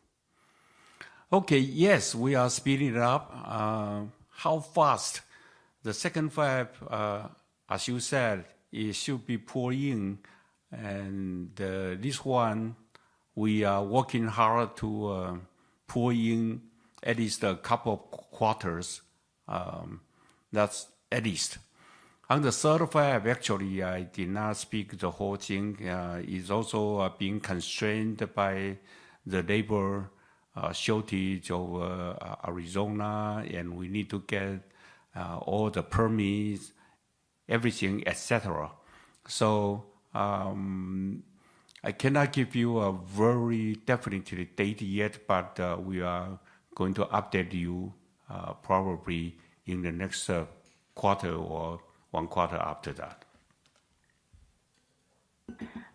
Okay, yes, we are speeding it up. How fast? The second fab, as you said, it should be poured in. And this one, we are working hard to pour in at least a couple of quarters. That's at least. On the third fab, actually, I did not speak the whole thing. It's also being constrained by the labor shortage of Arizona, and we need to get all the permits, everything, etc. So I cannot give you a very definite date yet, but we are going to update you probably in the next quarter or 1 quarter after that.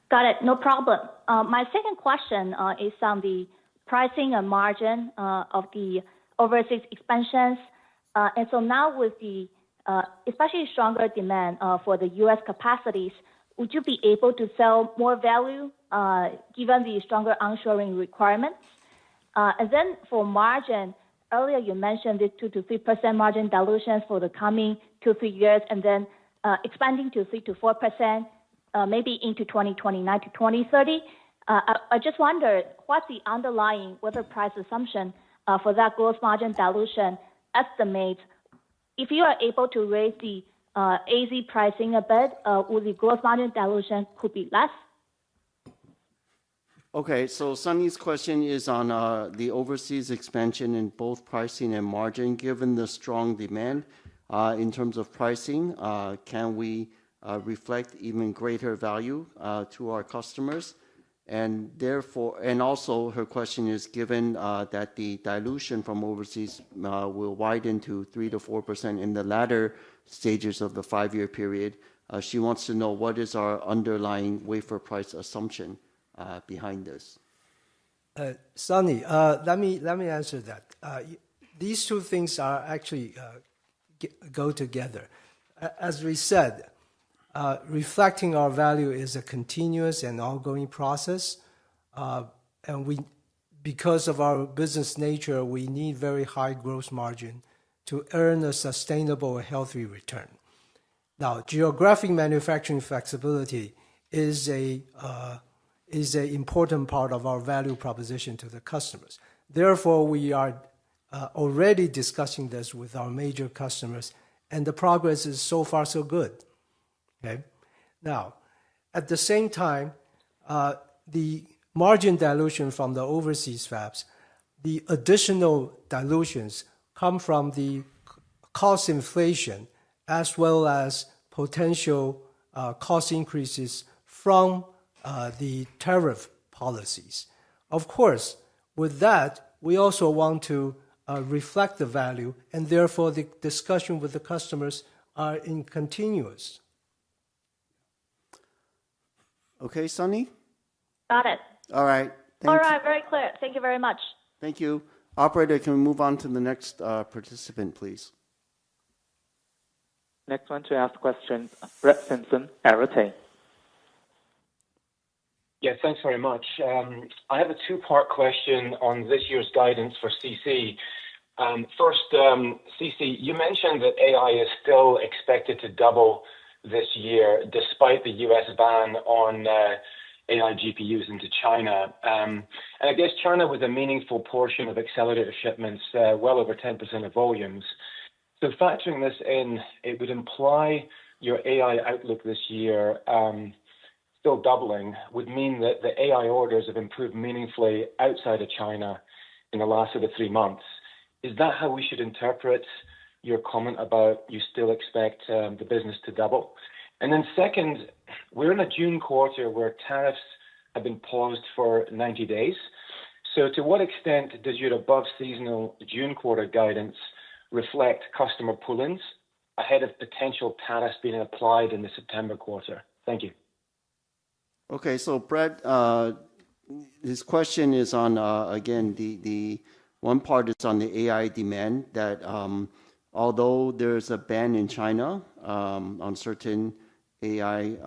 Got it. No problem. My second question is on the pricing and margin of the overseas expansions. And so now with the especially stronger demand for the U.S. capacities, would you be able to sell more value given the stronger onshoring requirements? And then for margin, earlier you mentioned this 2 to 3% margin dilutions for the coming 2-3 years, and then expanding to 3 to 4%, maybe into 2029 to 2030. I just wonder what's the underlying wafer price assumption for that gross margin dilution estimate. If you are able to raise the AZ pricing a bit, will the gross margin dilution could be less? Okay, so Sunny's question is on the overseas expansion in both pricing and margin. Given the strong demand in terms of pricing, can we reflect even greater value to our customers? And therefore, and also her question is, given that the dilution from overseas will widen to 3 to 4% in the latter stages of the 5-year period, she wants to know what is our underlying wafer price assumption behind this. Sunny, let me answer that. These two things are actually go together. As we said, reflecting our value is a continuous and ongoing process, and because of our business nature, we need very high gross margin to earn a sustainable, healthy return. Now, geographic manufacturing flexibility is an important part of our value proposition to the customers. Therefore, we are already discussing this with our major customers, and the progress is so far so good. Okay. Now, at the same time, the margin dilution from the overseas fabs, the additional dilutions come from the cost inflation as well as potential cost increases from the tariff policies. Of course, with that, we also want to reflect the value, and therefore the discussion with the customers are in continuous. Okay, Sunny? Got it. All right. All right, very clear. Thank you very much. Thank you. Operator, can we move on to the next participant, please? Next one to ask questions, Brett Simpson, Arete. Yeah, thanks very much. I have a two-part question on this year's guidance for CC. First, CC, you mentioned that AI is still expected to double this year, despite the U.S. ban on AI GPUs into China. And I guess China was a meaningful portion of accelerator shipments, well over 10% of volumes. So factoring this in, it would imply your AI outlook this year, still doubling, would mean that the AI orders have improved meaningfully outside of China in the last 3 months. Is that how we should interpret your comment about you still expect the business to double? And then second, we're in a June quarter where tariffs have been paused for 90 days. So to what extent does your above seasonal June quarter guidance reflect customer pull-ins ahead of potential tariffs being applied in the September quarter? Thank you. Okay, so Brett, his question is on, again, the one part is on the AI demand that although there's a ban in China on certain AI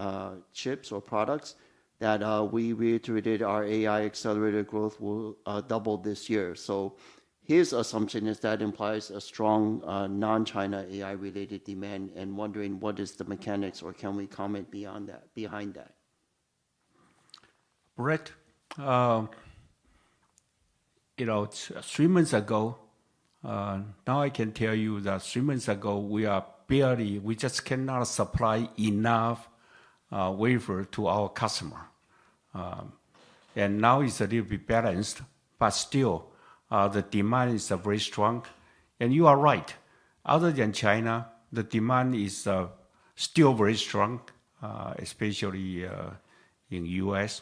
chips or products, that we reiterated our AI accelerator growth will double this year. So his assumption is that implies a strong non-China AI-related demand, and wondering what is the mechanics, or can we comment behind that? Brett, 3 months ago, now I can tell you that 3 months ago, we just cannot supply enough wafer to our customer. And now it's a little bit balanced, but still, the demand is very strong. And you are right. Other than China, the demand is still very strong, especially in U.S.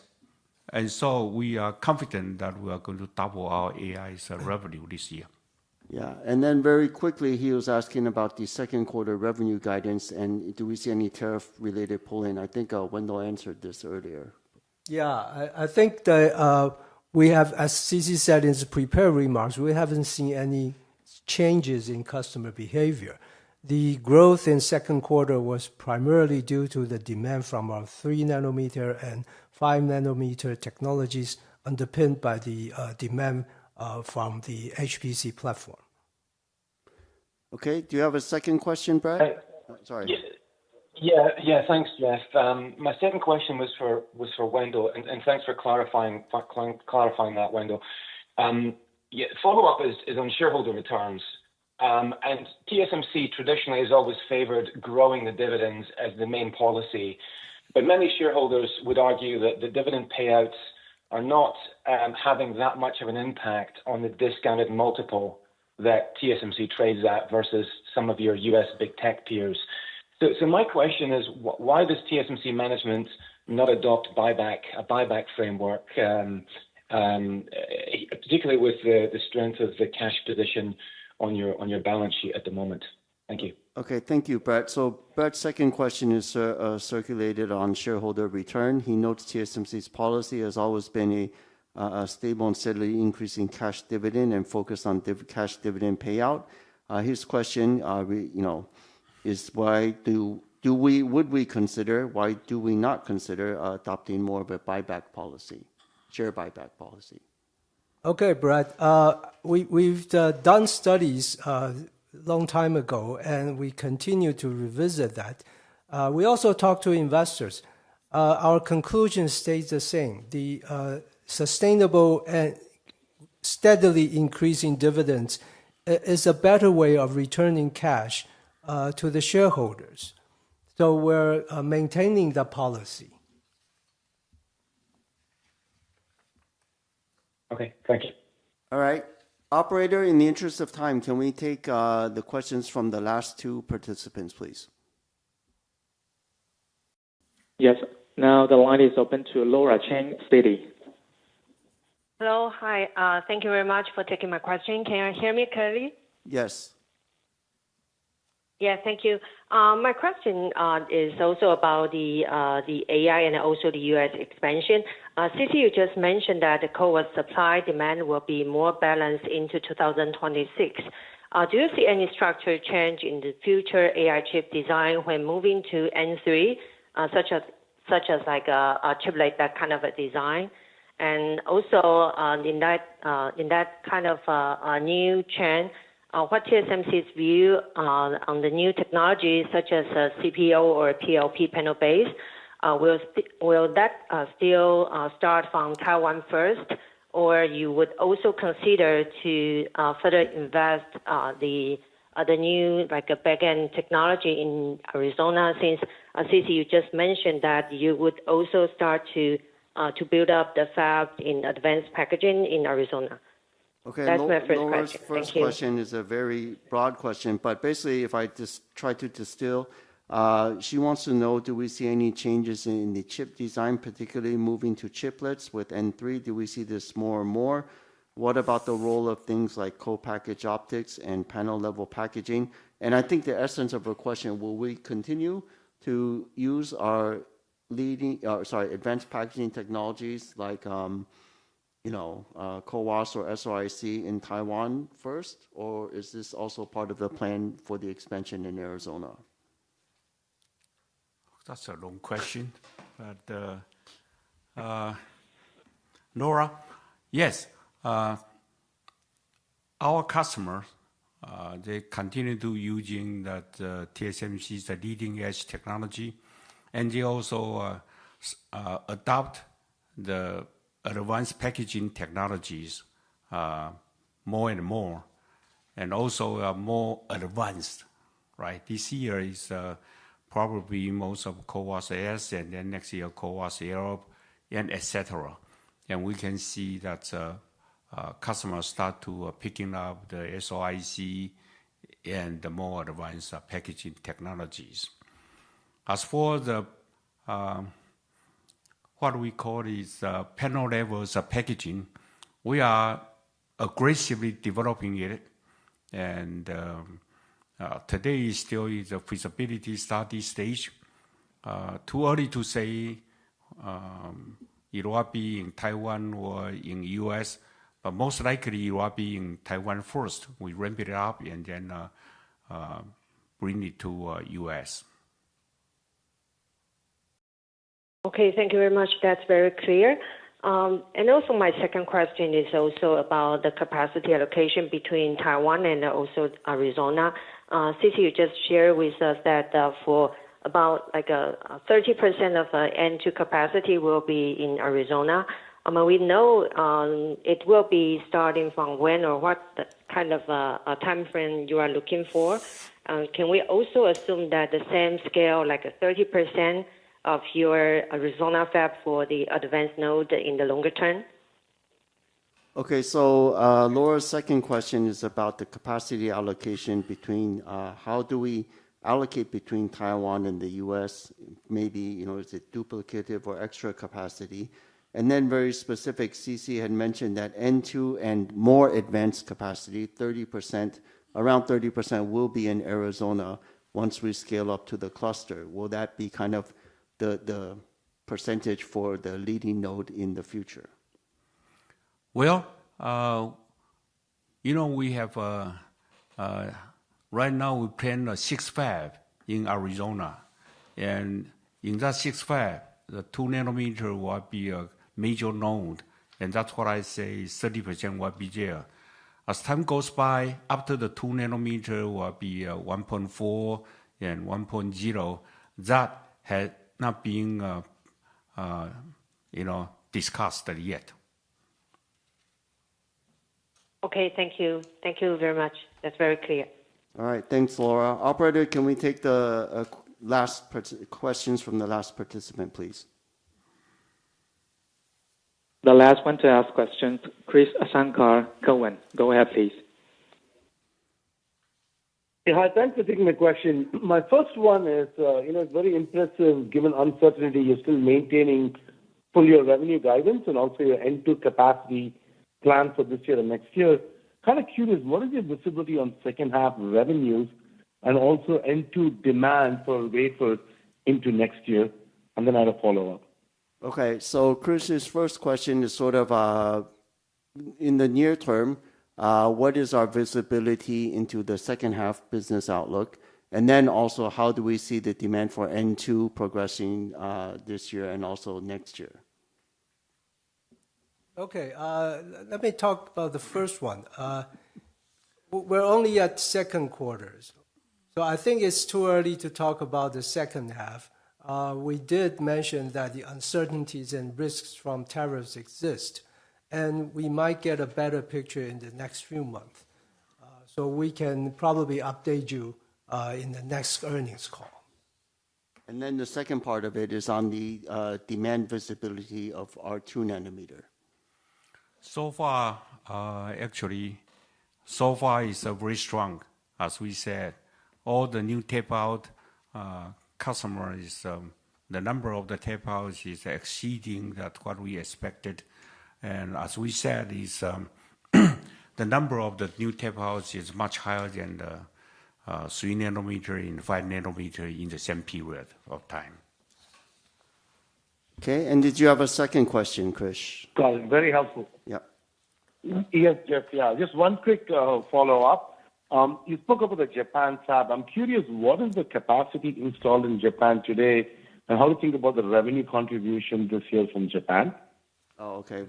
And so we are confident that we are going to double our AI's revenue this year. Yeah, and then very quickly, he was asking about the second quarter revenue guidance, and do we see any tariff-related pull-in? I think Wendell answered this earlier. Yeah, I think that we have, as CC said in his prepared remarks, we haven't seen any changes in customer behavior. The growth in second quarter was primarily due to the demand from our 3-nanometer and 5-nanometer technologies, underpinned by the demand from the HPC platform. Okay, do you have a second question, Brett? Sorry. Yeah. Thanks, Jeff. My second question was for Wendell, and thanks for clarifying that, Wendell. Follow-up is on shareholder returns. And TSMC traditionally has always favored growing the dividends as the main policy, but many shareholders would argue that the dividend payouts are not having that much of an impact on the discounted multiple that TSMC trades at versus some of your U.S. big tech peers. So my question is, why does TSMC management not adopt a buyback framework, particularly with the strength of the cash position on your balance sheet at the moment? Thank you. Okay, thank you, Brett. So Brett's second question is circulated on shareholder return. He notes TSMC's policy has always been a stable and steadily increasing cash dividend and focus on cash dividend payout. His question, is why do we not consider adopting more of a buyback policy, share buyback policy? Okay, Brett. We've done studies long time ago, and we continue to revisit that. We also talk to investors. Our conclusion stays the same. The sustainable and steadily increasing dividends is a better way of returning cash to the shareholders. So we're maintaining the policy. Okay, thank you. All right. Operator, in the interest of time, can we take the questions from the last two participants, please? Yes. Now the line is open to Laura Chen, Citi. Hello. Hi. Thank you very much for taking my question. Can you hear me clearly? Yes. Yeah, thank you. My question is also about the AI and also the U.S. expansion. CC, you just mentioned that the CoWoS supply demand will be more balanced into 2026. Do you see any structural change in the future AI chip design when moving to N3, such as like a chiplet, that kind of a design? And also in that kind of a new trend, what TSMC's view on the new technologies such as CPO or PLP panel base? Will that still start from Taiwan first, or you would also consider to further invest the new like a backend technology in Arizona? Since CC, you just mentioned that you would also start to build up the fab in advanced packaging in Arizona. Okay, that's my first Laura's question. first question is a very broad question, but basically, if I just try to distill, she wants to know, do we see any changes in the chip design, particularly moving to chiplets with N3? Do we see this more and more? What about the role of things like co-packaged optics and panel-level packaging? And I think the essence of her question, will we continue to use our advanced packaging technologies like CoWoS or SOIC in Taiwan first, or is this also part of the plan for the expansion in Arizona? That's a long question, but Laura, yes, our customers they continue to using that TSMC's leading edge technology, and they also adopt the advanced packaging technologies more and more, and also more advanced, right? This year is probably most of CoWoS S, and then next year CoWoS Europe, and etc. And we can see that customers start to picking up the SOIC and the more advanced packaging technologies. As for the what we call is panel levels packaging, we are aggressively developing it, and today still is a feasibility study stage. Too early to say it will be in Taiwan or in US, but most likely it will be in Taiwan first. We ramp it up and then bring it to US. Okay, thank you very much. That's very clear. And also my second question is also about the capacity allocation between Taiwan and also Arizona. CC, you just shared with us that for about like 30% of N2 capacity will be in Arizona. We know it will be starting from when or what kind of a time frame you are looking for. Can we also assume that the same scale, like 30% of your Arizona fab for the advanced node in the longer term? Okay, so Laura's second question is about the capacity allocation between how do we allocate between Taiwan and the U.S.? Maybe, is it duplicative or extra capacity? And then very specific, CC had mentioned that N2 and more advanced capacity, around 30% will be in Arizona once we scale up to the cluster. Will that be kind of the percentage for the leading node in the future? Well, we have, right now we plan a 6 fab in Arizona. And in that 6 fab, the 2 nanometer will be a major node. And that's what I say 30% will be there. As time goes by, after the 2 nanometer will be 1.4 and 1.0. That has not been, discussed yet. Okay, thank you. Thank you very much. That's very clear. All right, thanks, Laura. Operator, can we take the last questions from the last participant, please? The last one to ask questions, Chris Shankar, Cowen. Go ahead, please. Yeah, hi, thanks for taking my question. My first one is, it's very impressive, given uncertainty, you're still maintaining full year revenue guidance and also your N2 capacity plan for this year and next year. Kind of curious, what is your visibility on second half revenues and also N2 demand for wafers into next year? And then I have a follow-up. Okay, so Chris's first question is sort of in the near term, what is our visibility into the second half business outlook? And then also, how do we see the demand for N2 progressing this year and also next year? Okay, let me talk about the first one. We're only at second quarters, so I think it's too early to talk about the second half. We did mention that the uncertainties and risks from tariffs exist, and we might get a better picture in the next few months. So we can probably update you in the next earnings call. And then the second part of it is on the demand visibility of our 2 nanometer. So far, it's very strong. As we said, all the new tape-out customers, the number of the tape-outs is exceeding what we expected. And as we said, the number of the new tape-outs is much higher than the 3 nanometer and 5 nanometer in the same period of time. Okay, and did you have a second question, Krish? Got it. Very helpful. Yeah. Yes, Jeff. Yeah, just one quick follow-up. You spoke about the Japan fab. I'm curious, what is the capacity installed in Japan today, and how do you think about the revenue contribution this year from Japan? Oh, okay.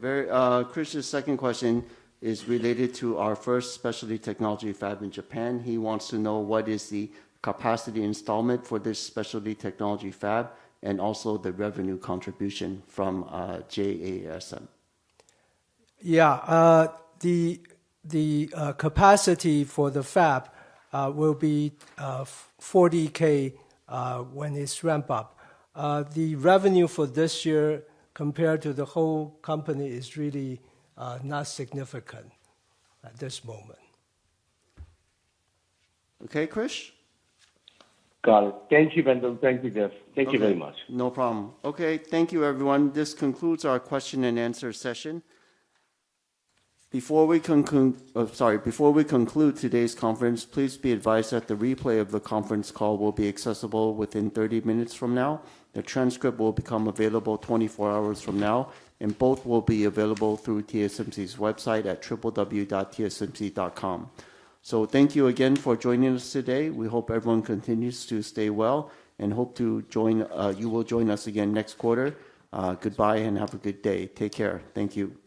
Krish's second question is related to our first specialty technology fab in Japan. He wants to know what is the capacity installment for this specialty technology fab and also the revenue contribution from JASM. Yeah, the capacity for the fab will be 40K when it's ramp up. The revenue for this year compared to the whole company is really not significant at this moment. Okay, Krish? Got it. Thank you, Wendell. Thank you, Jeff. Thank you very much. No problem. Okay, thank you, everyone. This concludes our question and answer session. Before we conclude today's conference, please be advised that the replay of the conference call will be accessible within 30 minutes from now. The transcript will become available 24 hours from now, and both will be available through TSMC's website at www.tsmc.com. So thank you again for joining us today. We hope everyone continues to stay well and hope to you will join us again next quarter. Goodbye and have a good day. Take care. Thank you.